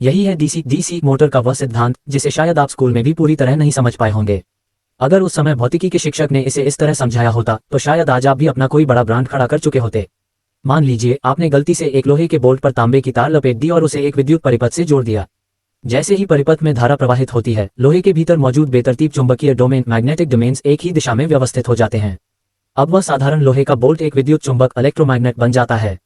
यही है DC motor का वह सिद्धांत जिसे शायद आप स्कूल में भी पूरी तरह नहीं समझ पाए होंगे। अगर उस समय भौतिकी के शिक्षक ने इसे इस तरह समझाया होता तो शायद आज आप भी अपना कोई बड़ा ब्रांड खड़ा कर चुके होते। मान लीजिए आपने गलती से एक लोहे के बोल्ट पर तांबे की तार लपेट दी और उसे एक विद्युत परिपथ से जोड़ दिया। जैसे ही परिपथ में धारा प्रवाहित होती है, लोहे के भीतर मौजूद बेतरतीब चुंबकीय डोमेन मैग्नेटिक डोमेन्स एक ही दिशा में व्यवस्थित हो जाते हैं। अब वह साधारण लोहे का बोल्ट एक विद्युत चुंबक इलेक्ट्रोमैग्नेट बन जाता है।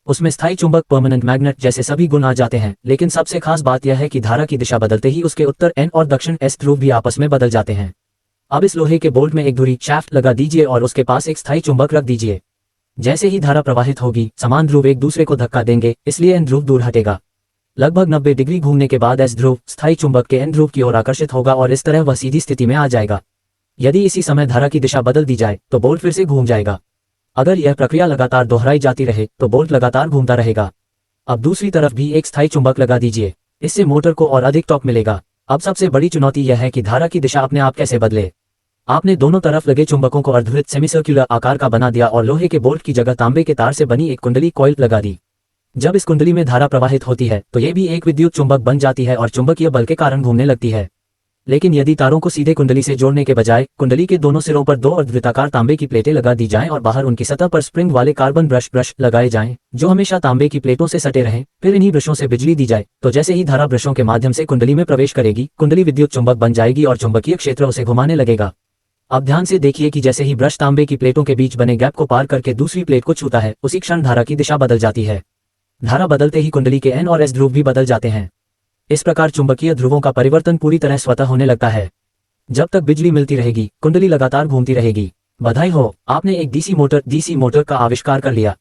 उसमें स्थायी चुंबक परमानेंट मैग्नेट जैसे सभी गुण आ जाते हैं, लेकिन सबसे खास बात यह है कि धारा की दिशा बदलते ही उसके उत्तर N और दक्षिण S ध्रुव भी आपस में बदल जाते हैं। अब इस लोहे के बोल्ट में एक धुरी शाफ्ट लगा दीजिए और उसके पास एक स्थायी चुंबक रख दीजिए। जैसे ही धारा प्रवाहित होगी, समान ध्रुव एक दूसरे को धक्का देंगे, इसलिए N ध्रुव दूर हटेगा। लगभग 90 डिग्री घूमने के बाद S ध्रुव स्थायी चुंबक के N ध्रुव की ओर आकर्षित होगा और इस तरह वह सीधी स्थिति में आ जाएगा। यदि इसी समय धारा की दिशा बदल दी जाए तो बोल्ट फिर से घूम जाएगा। अगर यह प्रक्रिया लगातार दोहराई जाती रहे तो बोल्ट लगातार घूमता रहेगा। अब दूसरी तरफ भी एक स्थायी चुंबक लगा दीजिए, इससे मोटर को और अधिक टॉर्क मिलेगा। अब सबसे बड़ी चुनौती यह है कि धारा की दिशा अपने आप कैसे बदले। आपने दोनों तरफ लगे चुंबकों को अर्धवृत्त सेमीसर्कुलर आकार का बना दिया और लोहे के बोल्ट की जगह तांबे के तार से बनी एक कुंडली कॉइल लगा दी। जब इस कुंडली में धारा प्रवाहित होती है तो ये भी एक विद्युत चुंबक बन जाती है और चुंबकीय बल के कारण घूमने लगती है। लेकिन यदि तारों को सीधे कुंडली से जोड़ने के बजाय कुंडली के दोनों सिरों पर 2 अर्धवृत्ताकार तांबे की प्लेटें लगा दी जाएं और बाहर उनकी सतह पर स्प्रिंग वाले कार्बन ब्रश लगाए जाएं, जो हमेशा तांबे की प्लेटों से सटे रहें, फिर इन्हीं ब्रशों से बिजली दी जाए, तो जैसे ही धारा ब्रशों के माध्यम से कुंडली में प्रवेश करेगी, कुंडली विद्युत चुंबक बन जाएगी और चुंबकीय क्षेत्र उसे घुमाने लगेगा। अब ध्यान से देखिए कि जैसे ही ब्रश तांबे की प्लेटों के बीच बने गैप को पार करके दूसरी प्लेट को छूता है, उसी क्षण धारा की दिशा बदल जाती है। धारा बदलते ही कुंडली के N और S ध्रुव भी बदल जाते हैं। इस प्रकार चुंबकीय ध्रुवों का परिवर्तन पूरी तरह स्वतः होने लगता है। जब तक बिजली मिलती रहेगी, कुंडली लगातार घूमती रहेगी। बधाई हो, आपने एक डीसी मोटर का आविष्कार कर लिया।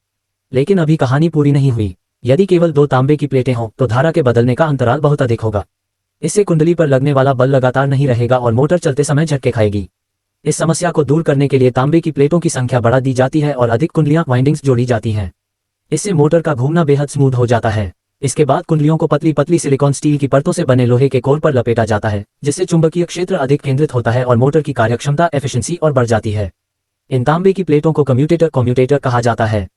लेकिन अभी कहानी पूरी नहीं हुई। यदि केवल 2 तांबे की प्लेटें हों तो धारा के बदलने का अंतराल बहुत अधिक होगा। इससे कुंडली पर लगने वाला बल लगातार नहीं रहेगा और मोटर चलते समय झटके खाएगी। इस समस्या को दूर करने के लिए तांबे की प्लेटों की संख्या बढ़ा दी जाती है और अधिक कुंडलियां वाइंडिंग्स जोड़ी जाती हैं। इससे मोटर का घूमना बेहद स्मूथ हो जाता है। इसके बाद कुंडलियों को पतली पतली सिलिकॉन स्टील की परतों से बने लोहे के कोर पर लपेटा जाता है, जिससे चुंबकीय क्षेत्र अधिक केंद्रित होता है और मोटर की कार्यक्षमता एफिशिएंसी और बढ़ जाती है। इन तांबे की प्लेटों को कम्यूटेटर कहा जाता है।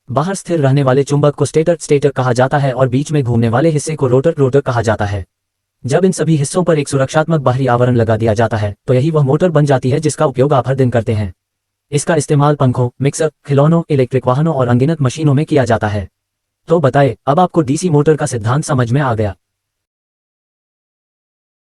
बाहर स्थिर रहने वाले चुंबक को स्टेटर कहा जाता है और बीच में घूमने वाले हिस्से को रोटर कहा जाता है। जब इन सभी हिस्सों पर एक सुरक्षात्मक बाहरी आवरण लगा दिया जाता है तो यही वह मोटर बन जाती है जिसका उपयोग आप हर दिन करते हैं। इसका इस्तेमाल पंखों, मिक्सर, खिलौनों, इलेक्ट्रिक वाहनों और अनगिनत मशीनों में किया जाता है। तो बताएं, अब आपको डीसी मोटर का सिद्धांत समझ में आ गया।